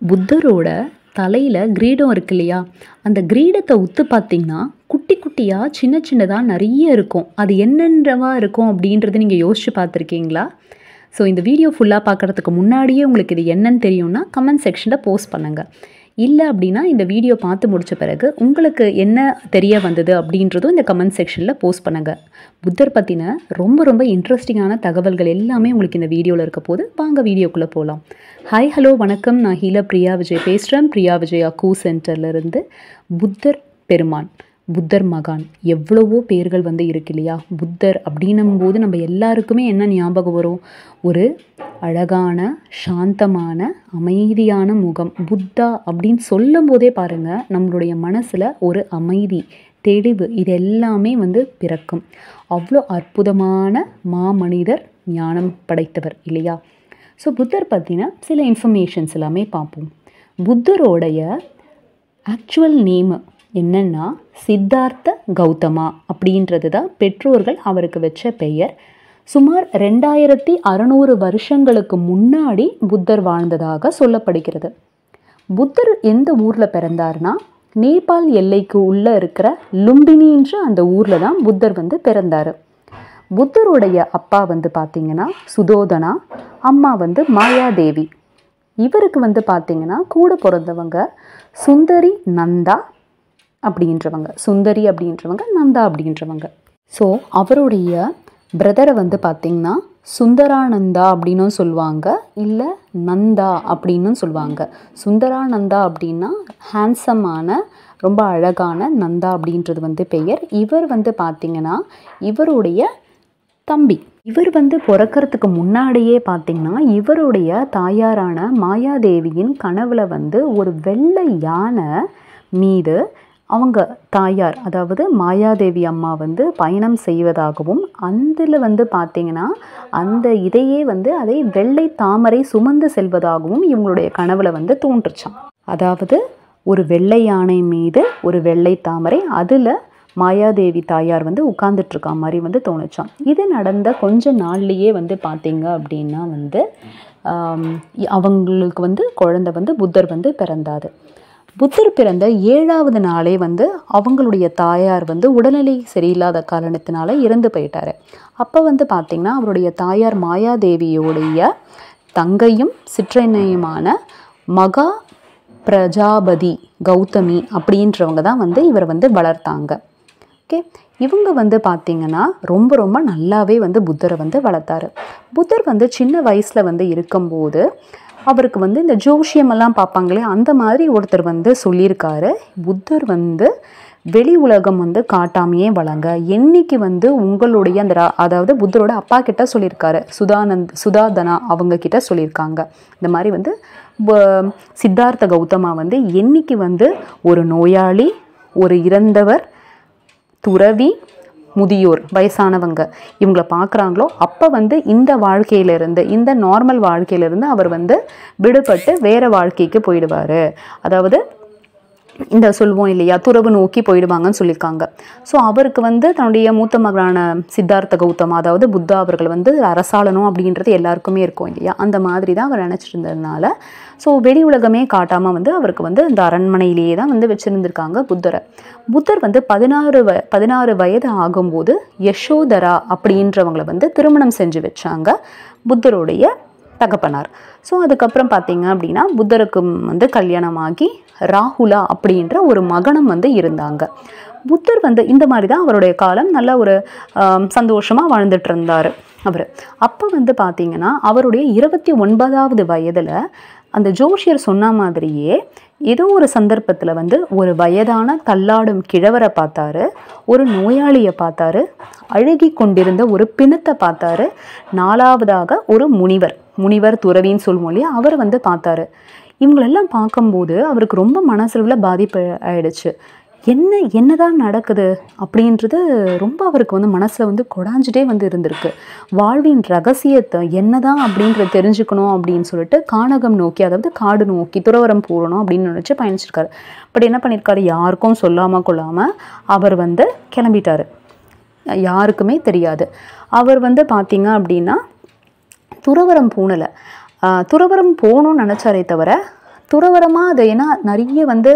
புத்தரோட தலையில் கிரீடம் இருக்கு இல்லையா, அந்த கிரீடத்தை உத்து பார்த்தீங்கன்னா குட்டி குட்டியாக சின்ன சின்னதாக நிறைய இருக்கும். அது என்னென்னவா இருக்கும் அப்படின்றத நீங்கள் யோசிச்சு பார்த்துருக்கீங்களா? ஸோ இந்த வீடியோ ஃபுல்லாக பார்க்குறதுக்கு முன்னாடியே உங்களுக்கு இது என்னன்னு தெரியும்னா கமெண்ட் செக்ஷனில் போஸ்ட் பண்ணுங்கள். இல்லை அப்படின்னா இந்த வீடியோ பார்த்து முடித்த பிறகு உங்களுக்கு என்ன தெரிய வந்தது அப்படின்றதும் இந்த கமெண்ட் செக்ஷனில் போஸ்ட் பண்ணுங்கள். புத்தர் பற்றின ரொம்ப இன்ட்ரெஸ்டிங்கான தகவல்கள் எல்லாமே உங்களுக்கு இந்த வீடியோவில் இருக்க போது வாங்க வீடியோக்குள்ளே போகலாம். ஹாய் ஹலோ வணக்கம், நான் ஹீலா பிரியா விஜய் பேசுகிறேன். பிரியா விஜய் அக்கூ சென்டர்லேருந்து. புத்தர் பெருமான், புத்தர் மகான், எவ்வளவோ பேர்கள் இருக்கு இல்லையா. புத்தர் அப்படின்னும் போது நம்ம எல்லாருக்குமே என்ன ஞாபகம் வரும்? ஒரு அழகான சாந்தமான அமைதியான முகம். புத்தா அப்படின்னு சொல்லும் போதே பாருங்கள், நம்மளுடைய மனசில் ஒரு அமைதி, தெளிவு, இது எல்லாமே பிறக்கும். அவ்வளோ அற்புதமான மாமனிதர், ஞானம் படைத்தவர் இல்லையா. ஸோ புத்தர் பற்றின சில இன்ஃபர்மேஷன்ஸ் எல்லாமே பார்ப்போம். புத்தரோடைய ஆக்சுவல் நேமு என்னன்னா சித்தார்த்த கௌதமா அப்படின்றது தான் பெற்றோர்கள் அவருக்கு வச்ச பெயர். சுமார் 2600 வருஷங்களுக்கு முன்னாடி புத்தர் வாழ்ந்ததாக சொல்லப்படுகிறது. புத்தர் எந்த ஊரில் பிறந்தார்னா நேபாள் எல்லைக்கு உள்ளே இருக்கிற லும்பினின்ற அந்த ஊரில் தான் புத்தர் பிறந்தார். புத்தருடைய அப்பா பார்த்திங்கன்னா சுதோதனா, அம்மா மாயாதேவி. இவருக்கு பார்த்திங்கன்னா கூட பிறந்தவங்க சுந்தரி நந்தா அப்படின்றவங்க, சுந்தரி அப்படின்றவங்க, நந்தா அப்படின்றவங்க. ஸோ அவருடைய பிரதரை பார்த்திங்கன்னா சுந்தரானந்தா அப்படின்னும் சொல்லுவாங்க, இல்லை நந்தா அப்படின்னும் சொல்லுவாங்க. சுந்தரானந்தா அப்படின்னா ஹேண்ட்ஸமான, ரொம்ப அழகான, நந்தா அப்படின்றது பெயர். இவர் பார்த்திங்கன்னா இவருடைய தம்பி. இவர் பிறக்கிறதுக்கு முன்னாடியே பார்த்திங்கன்னா இவருடைய தாயாரான மாயாதேவியின் கனவுல ஒரு வெள்ளை யானை மீது அவங்க தாயார், அதாவது மாயாதேவி அம்மா பயணம் செய்வதாகவும், அதில் பார்த்திங்கன்னா அந்த இதையே அதை வெள்ளை தாமரை சுமந்து செல்வதாகவும் இவங்களுடைய கனவுல தோன்றுச்சான். அதாவது ஒரு வெள்ளை யானை மீது ஒரு வெள்ளை தாமரை, அதில் மாயாதேவி தாயார் உட்கார்ந்துட்டுருக்கா மாதிரி தோணுச்சான். இது நடந்த கொஞ்ச நாள்லேயே பார்த்திங்க அப்படின்னா அவங்களுக்கு குழந்தை புத்தர் பிறந்தார். புத்தர் பிறந்த 7வது நாளே அவங்களுடைய தாயார் உடல்நிலை சரியில்லாத காரணத்தினால இறந்து போயிட்டார். அப்போ பார்த்திங்கன்னா அவருடைய தாயார் மாயாதேவியோடைய தங்கையும் சிற்றன்னையுமான மகா பிரஜாபதி கௌதமி அப்படின்றவங்க தான் இவரை வளர்த்தாங்க. ஓகே, இவங்க பார்த்திங்கன்னா ரொம்ப நல்லாவே புத்தரை வளர்த்தாரு. புத்தர் சின்ன வயசில் இருக்கும்போது அவருக்கு இந்த ஜோஷியமெல்லாம் பார்ப்பாங்களே, அந்த மாதிரி ஒருத்தர் சொல்லியிருக்காரு, புத்தர் வெளி உலகம் காட்டாமையே வளங்க, என்னைக்கு உங்களுடைய அந்த அதாவது புத்தரோட அப்பா கிட்ட சொல்லியிருக்காரு, சுதாதனா அவங்க கிட்ட சொல்லியிருக்காங்க. இந்த மாதிரி சித்தார்த்த கௌதமா என்னைக்கு ஒரு நோயாளி, ஒரு இறந்தவர், துறவி, முதியோர், வயசானவங்க இவங்களை பார்க்குறாங்களோ அப்போ இந்த வாழ்க்கையிலிருந்து, இந்த நார்மல் வாழ்க்கையிலிருந்து அவர் விடுபட்டு வேறு வாழ்க்கைக்கு போயிடுவார். அதாவது இந்த சொல்லுவோம் இல்லையா, துறவு நோக்கி போயிடுவாங்கன்னு சொல்லியிருக்காங்க. ஸோ அவருக்கு தன்னுடைய மூத்த மகனான சித்தார்த்த கௌதமா, அதாவது புத்தா அவர்கள் அரசாளணும் அப்படின்றது எல்லாருக்குமே இருக்கும் இல்லையா, அந்த மாதிரி தான் அவர் நினச்சிட்டு இருந்ததுனால ஸோ வெளி உலகமே காட்டாமல் அவருக்கு அந்த அரண்மனையிலேயே தான் வச்சுருந்துருக்காங்க புத்தரை. புத்தர் 16 வயது ஆகும்போது யசோதரா அப்படின்றவங்களை திருமணம் செஞ்சு வச்சாங்க புத்தருடைய தகப்பனார். ஸோ அதுக்கப்புறம் பார்த்திங்க அப்படின்னா புத்தருக்கு கல்யாணமாகி ராகுலா அப்படின்ற ஒரு மகனும் இருந்தாங்க. புத்தர் இந்த மாதிரி தான் அவருடைய காலம் நல்ல ஒரு சந்தோஷமாக வாழ்ந்துட்டு இருந்தார் அவர். அப்போ பார்த்திங்கன்னா அவருடைய 29வது வயதில் அந்த ஜோஷியர் சொன்ன மாதிரியே ஏதோ ஒரு சந்தர்ப்பத்தில் ஒரு வயதான தள்ளாடும் கிழவரை பார்த்தாரு, ஒரு நோயாளியை பார்த்தாரு, அழுகி கொண்டிருந்த ஒரு பிணத்தை பார்த்தாரு, 4வதாக ஒரு முனிவர் துறவின்னு சொல்லுவோம் இல்லையா, அவர் பார்த்தாரு. இவங்களெல்லாம் பார்க்கும்போது அவருக்கு ரொம்ப மனசளவில் பாதிப்பு ஆயிடுச்சு. என்னதான் நடக்குது அப்படின்றது ரொம்ப அவருக்கு மனசில் கொடாஞ்சிட்டே இருந்திருக்கு. வாழ்வின் ரகசியத்தை என்னதான் அப்படின்றத தெரிஞ்சுக்கணும் அப்படின்னு சொல்லிட்டு கானகம் நோக்கி, அதாவது காடு நோக்கி துறவரம் போகணும் அப்படின்னு நினச்சி பயணிச்சிருக்காரு. பட் என்ன பண்ணியிருக்காரு, யாருக்கும் சொல்லாமல் கொள்ளாமல் அவர் கிளம்பிட்டார். யாருக்குமே தெரியாது. அவர் பார்த்திங்க அப்படின்னா துறவரம் போகலை. துறவரம் போகணும்னு நினச்சாரே தவிர துறவரமாக அது ஏன்னா நிறைய வந்து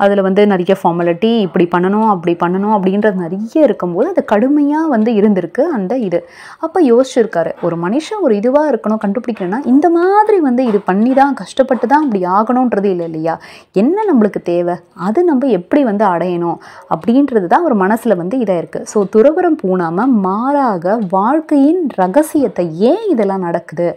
அதில் வந்து நிறைய ஃபார்மாலிட்டி இப்படி பண்ணணும் அப்படி பண்ணணும் அப்படின்றது நிறைய இருக்கும்போது அது கடுமையாக வந்து இருந்திருக்கு அந்த இது. அப்போ யோசிச்சிருக்காரு, ஒரு மனுஷன் ஒரு இதுவாக இருக்கணும் கண்டுபிடிக்கணும்னா இந்த மாதிரி வந்து இது பண்ணி தான் கஷ்டப்பட்டு தான் அப்படி ஆகணுன்றது இல்லை இல்லையா, என்ன நம்மளுக்கு தேவை, அது நம்ம எப்படி வந்து அடையணும் அப்படின்றது தான் ஒரு மனசில் வந்து இதாக இருக்குது. ஸோ துறவரம் பூணாமல் மாறாக வாழ்க்கையின் ரகசியத்தை ஏன் இதெல்லாம் நடக்குது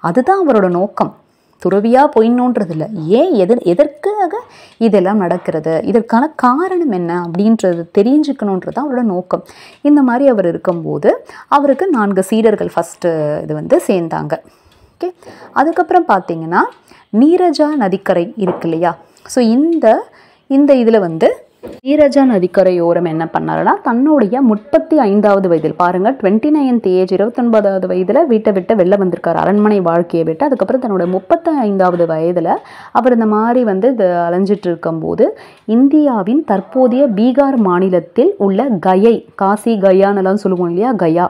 அதுதான் அவரோட நோக்கம். துறவியாக போயிடணுன்றது இல்லை, ஏன் எதற்காக இதெல்லாம் நடக்கிறது, இதற்கான காரணம் என்ன அப்படின்றது தெரிஞ்சுக்கணுன்றது தான் அவரோட நோக்கம். இந்த மாதிரி அவர் இருக்கும்போது அவருக்கு 4 சீடர்கள் ஃபஸ்ட்டு இது வந்து சேர்ந்தாங்க. ஓகே, அதுக்கப்புறம் பார்த்திங்கன்னா நீரஜா நதிக்கரை இருக்கு இல்லையா, ஸோ இந்த இதில் வந்து நீரஜா நதிக்கரையோரம் என்ன பண்ணாருன்னா தன்னுடைய 35வது வயதில் பாருங்கள், 29th ஏஜ் 29வது வயதில் வீட்டை விட்டு வெளில வந்திருக்காரு, அரண்மனை வாழ்க்கையை விட்டு. அதுக்கப்புறம் தன்னோட 35வது வயதில் அவர் இந்த மாதிரி வந்து இது அலைஞ்சிட்டு இருக்கும்போது இந்தியாவின் தற்போதைய பீகார் மாநிலத்தில் உள்ள கயை, காசி கயான்னெல்லாம் சொல்லுவோம் இல்லையா,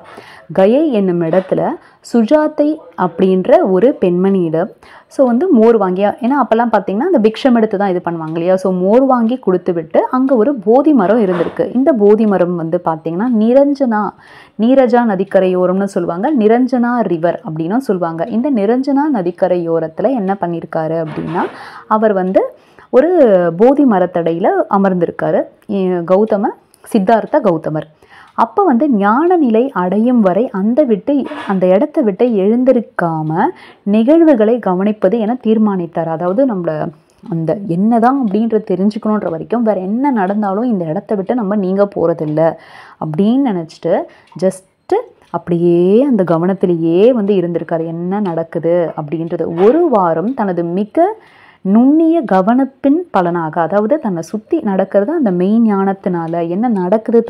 கயை என்னும் இடத்துல சுஜாத்தை அப்படின்ற ஒரு பெண்மணியிடம் ஸோ வந்து மோர் வாங்கி, ஏன்னா அப்போல்லாம் பார்த்தீங்கன்னா அந்த பிக்ஷம் எடுத்து தான் இது பண்ணுவாங்க இல்லையா, ஸோ மோர் வாங்கி கொடுத்து விட்டு அங்கே ஒரு போதி மரம் இருந்திருக்கு. இந்த போதி மரம் வந்து பார்த்திங்கன்னா நீரஜா நதிக்கரையோரம்னு சொல்லுவாங்க, நிரஞ்சனா ரிவர் அப்படின்னும் சொல்லுவாங்க. இந்த நிரஞ்சனா நதிக்கரையோரத்தில் என்ன பண்ணியிருக்காரு அப்படின்னா அவர் வந்து ஒரு போதி மரத்தடையில் அமர்ந்திருக்காரு சித்தார்த்த கௌதமர். அப்போ வந்து ஞான நிலை அடையும் வரை அந்த இடத்த விட்டு எழுந்திருக்காம நிகழ்வுகளை கவனிப்பது என தீர்மானித்தார். அதாவது நம்மளை அந்த என்னதான் அப்படின்றது தெரிஞ்சுக்கணுன்ற வரைக்கும் வேறு என்ன நடந்தாலும் இந்த இடத்த விட்டு நம்ம நீங்க போகிறதில்ல அப்படின்னு நினச்சிட்டு ஜஸ்ட்டு அப்படியே அந்த கவனத்திலேயே வந்து இருந்திருக்காரு, என்ன நடக்குது அப்படின்றது. ஒரு வாரம் தனது மிக நுண்ணிய கவனப்பின் பலனாக, அதாவது தன்னை சுற்றி நடக்கிறது அந்த மெய் ஞானத்தினால என்ன நடக்குது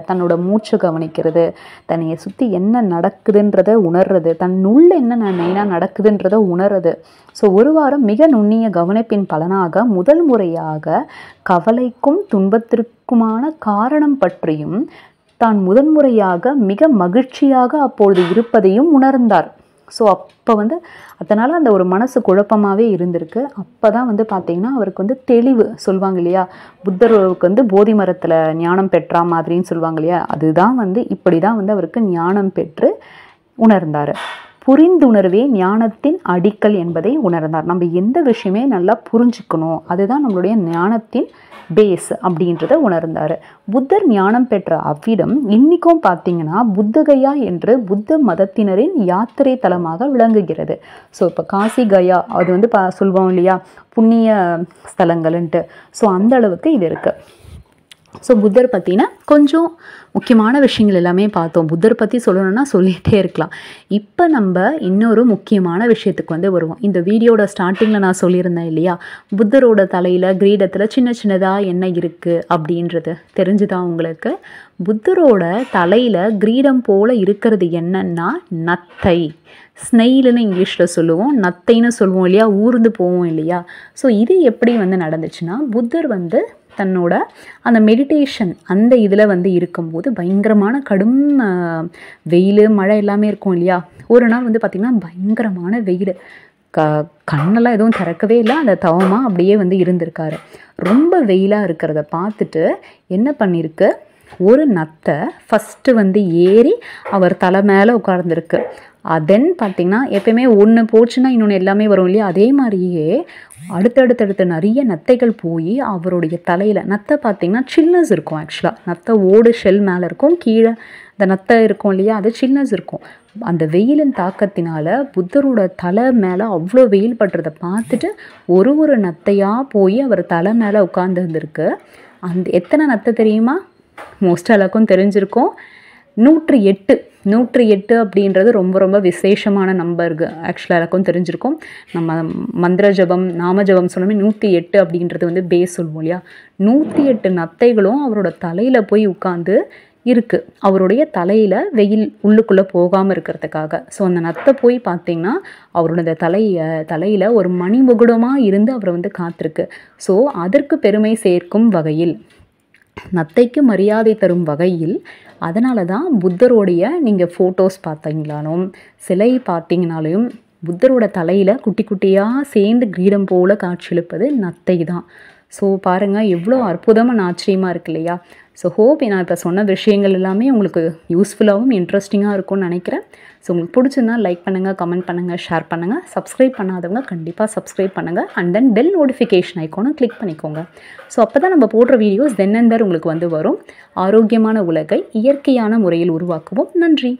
தன்னோட மூச்சை கவனிக்கிறது, தன்னையை சுற்றி என்ன நடக்குதுன்றதை உணர்றது, தன்னுள்ள என்ன மெயினாக நடக்குதுன்றதை உணர்றது. ஸோ ஒரு வாரம் மிக நுண்ணிய கவனிப்பின் பலனாக முதல் முறையாக கவலைக்கும் துன்பத்திற்குமான காரணம் பற்றியும் தான் முதன்முறையாக மிக மகிழ்ச்சியாக அப்பொழுது இருப்பதையும் உணர்ந்தார். ஸோ அப்போ வந்து அதனால் அந்த ஒரு மனசு குழப்பமாகவே இருந்திருக்கு. அப்போ தான் வந்து பார்த்திங்கன்னா அவருக்கு வந்து தெளிவு சொல்லுவாங்க இல்லையா, புத்தருக்கு வந்து போதி மரத்தில் ஞானம் பெற்றா மாதிரின்னு சொல்லுவாங்க இல்லையா, அதுதான் வந்து இப்படி தான் வந்து அவருக்கு ஞானம் பெற்று உணர்ந்தார். புரிந்துணர்வே ஞானத்தின் அடிக்கல் என்பதை உணர்ந்தார். நம்ம எந்த விஷயமே நல்லா புரிஞ்சுக்கணும், அதுதான் நம்மளுடைய ஞானத்தின் பேஸ் அப்படின்றத உணர்ந்தார். புத்தர் ஞானம் பெற்ற அவ்விடம் இன்னைக்கும் பார்த்தீங்கன்னா புத்தகயா என்று புத்த மதத்தினரின் யாத்திரை தலமாக விளங்குகிறது. ஸோ இப்போ காசி கயா அது வந்து சொல்லுவோம் இல்லையா புண்ணிய ஸ்தலங்கள்ன்ட்டு, ஸோ அந்த அளவுக்கு இது இருக்குது. ஸோ புத்தர் பற்றினா கொஞ்சம் முக்கியமான விஷயங்கள் எல்லாமே பார்த்தோம். புத்தர் பற்றி சொல்லணும்னா சொல்லிகிட்டே இருக்கலாம். இப்போ நம்ம இன்னொரு முக்கியமான விஷயத்துக்கு வந்து வருவோம். இந்த வீடியோட ஸ்டார்டிங்கில் நான் சொல்லியிருந்தேன் இல்லையா, புத்தரோட தலையில் கிரீடத்தில் சின்ன சின்னதாக என்ன இருக்குது அப்படின்றது தெரிஞ்சுதான் உங்களுக்கு. புத்தரோட தலையில் கிரீடம் போல் இருக்கிறது என்னன்னா நத்தை, ஸ்னெயிலுன்னு இங்கிலீஷில் சொல்லுவோம், நத்தைன்னு சொல்லுவோம் இல்லையா, ஊர்ந்து போவோம் இல்லையா. ஸோ இது எப்படி வந்து நடந்துச்சுன்னா புத்தர் வந்து தன்னோட அந்த மெடிடேஷன் அந்த இதில் வந்து இருக்கும்போது பயங்கரமான கடும் வெயில் மழை எல்லாமே இருக்கும் இல்லையா. ஒரு நாள் வந்து பார்த்திங்கன்னா பயங்கரமான வெயில், கண்ணெல்லாம் எதுவும் திறக்கவே இல்லை, அந்த தவமாக அப்படியே வந்து இருந்திருக்காரு. ரொம்ப வெயிலாக இருக்கிறத பார்த்துட்டு என்ன பண்ணியிருக்கு, ஒரு நத்தை ஃபஸ்ட்டு வந்து ஏறி அவர் தலை மேலே உட்கார்ந்துருக்கு. தென் பார்த்திங்கன்னா எப்பயுமே ஒன்று போச்சுன்னா இன்னொன்று எல்லாமே வரும் இல்லையா, அதே மாதிரியே அடுத்தடுத்தடுத்து நிறைய நத்தைகள் போய் அவருடைய தலையில், நத்தை பார்த்திங்கன்னா சில்னஸ் இருக்கும், ஆக்சுவலாக நத்தை ஓடு ஷெல் மேலே இருக்கும், கீழே அந்த நத்தை இருக்கும் இல்லையா அது சில்னஸ் இருக்கும். அந்த வெயிலின் தாக்கத்தினால புத்தரோட தலை மேலே அவ்வளோ வெயில் படுறதை பார்த்துட்டு ஒரு நத்தையாக போய் அவர் தலை மேலே உட்கார்ந்துருந்துருக்கு. அந்த எத்தனை நத்தை தெரியுமா, மோஸ்ட் எல்லாருக்கும் தெரிஞ்சிருக்கும், 108 அப்படின்றது ரொம்ப ரொம்ப விசேஷமான நம்பருக்கு ஆக்சுவலாக எல்லாருக்கும் தெரிஞ்சிருக்கும். நம்ம மந்திர ஜபம் நாம ஜபம் சொன்னோமே 108 அப்படின்றது வந்து பேஸ் சொல்லுவோம் இல்லையா. 108 நத்தைகளும் அவரோட தலையில் போய் உட்காந்து இருக்குது, அவருடைய தலையில் வெயில் உள்ளுக்குள்ளே போகாமல் இருக்கிறதுக்காக. ஸோ அந்த நத்தை போய் பார்த்திங்கன்னா அவரோட தலையில் ஒரு மணிமுகுடமாக இருந்து அவரை வந்து காத்திருக்கு. ஸோ அதற்கு பெருமை சேர்க்கும் வகையில், நத்தைக்கு மரியாதை தரும் வகையில், அதனால தான் புத்தருடைய நீங்கள் ஃபோட்டோஸ் பார்த்தீங்களாலும் சிலை பார்த்தீங்கனாலும் புத்தரோட தலையில் குட்டி குட்டியாக சேர்ந்து கிரீடம் போல் காட்சியளிப்பது நத்தை தான். ஸோ பாருங்கள் எவ்வளோ அற்புதமான ஆச்சரியமாக இருக்கு இல்லையா? ஸோ ஹோப் நான் இப்போ சொன்ன விஷயங்கள் எல்லாமே உங்களுக்கு யூஸ்ஃபுல்லாகவும் இன்ட்ரெஸ்டிங்காக இருக்கும்னு நினைக்கிறேன். ஸோ உங்களுக்கு பிடிச்சிருந்தா லைக் பண்ணுங்கள், கமெண்ட் பண்ணுங்கள், ஷேர் பண்ணுங்கள். சப்ஸ்கிரைப் பண்ணாதவங்க கண்டிப்பாக சப்ஸ்கிரைப் பண்ணுங்கள். அண்ட் தென் பெல் நோட்டிஃபிகேஷன் ஐக்கானை கிளிக் பண்ணிக்கோங்க. ஸோ அப்போ தான் நம்ம போடுற வீடியோஸ் தென் அண்ட் தேர் உங்களுக்கு வரும். ஆரோக்கியமான உலகை இயற்கையான முறையில் உருவாக்குவோம். நன்றி.